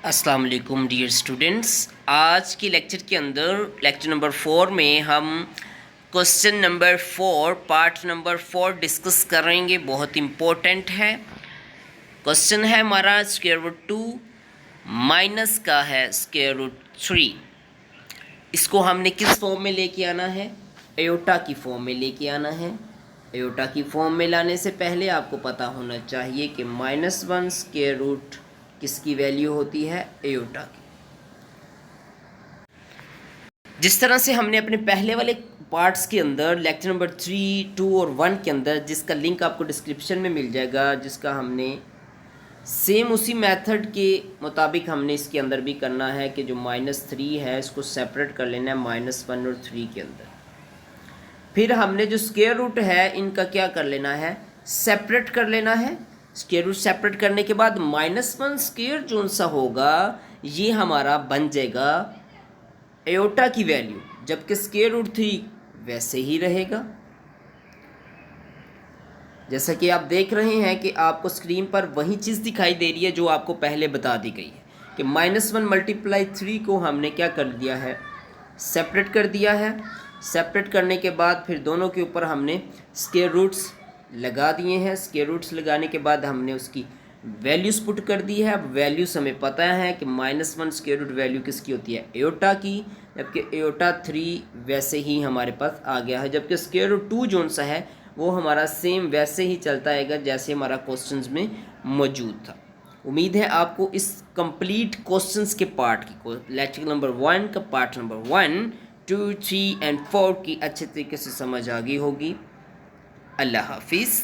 अस्सलाम वालेकुम dear students. आज की लेक्चर के अंदर लेक्चर नंबर 4 में हम question number 4 part number 4 discuss करेंगे। बहुत इम्पोर्टेंट है क्वेश्चन है हमारा। स्क्वायर रूट 2 माइनस का है स्क्वायर रूट 3। इसको हमने किस फॉर्म में लेके आना है? एयोटा की फॉर्म में लेके आना है। एयोटा की फॉर्म में लाने से पहले आपको पता होना चाहिए कि -1 स्क्वायर रूट किसकी वैल्यू होती है? एयोटा की। जिस तरह से हमने अपने पहले वाले पार्ट्स के अंदर लेक्चर नंबर 3, 2 और 1 के अंदर, जिसका लिंक आपको डिस्क्रिप्शन में मिल जाएगा, जिसका हमने सेम उसी मेथड के मुताबिक हमने इसके अंदर भी करना है कि जो -3 है इसको सेपरेट कर लेना है -1 और 3 के अंदर। फिर हमने जो स्क्वायर रूट है इनका क्या कर लेना है? सेपरेट कर लेना है। स्क्वायर रूट सेपरेट करने के बाद -1 स्क्वायर जो सा होगा ये हमारा बन जाएगा एयोटा की वैल्यू, जबकि स्क्वायर रूट 3 वैसे ही रहेगा। जैसा कि आप देख रहे हैं कि आपको स्क्रीन पर वही चीज़ दिखाई दे रही है जो आपको पहले बता दी गई है कि -1 मल्टीप्लाई 3 को हमने क्या कर दिया है? सेपरेट कर दिया है। सेपरेट करने के बाद फिर दोनों के ऊपर हमने स्क्वायर रूट्स लगा दिए हैं। स्क्वायर रूट्स लगाने के बाद हमने उसकी वैल्यूज़ पुट कर दी है। अब वैल्यूज़ हमें पता है कि -1 स्क्वायर रूट वैल्यू किसकी होती है? एयोटा की, जबकि एयोटा 3 वैसे ही हमारे पास आ गया है। जबकि स्क्वायर रूट 2 जोन सा है वो हमारा सेम वैसे ही चलता आएगा जैसे हमारा क्वेश्चंस में मौजूद था। उम्मीद है आपको इस कंप्लीट क्वेश्चंस के पार्ट की, लेक्चर नंबर 1 का पार्ट नंबर 1, 2, 3 एंड 4 की अच्छे तरीके से समझ आ गई होगी। अल्लाह हाफिज़।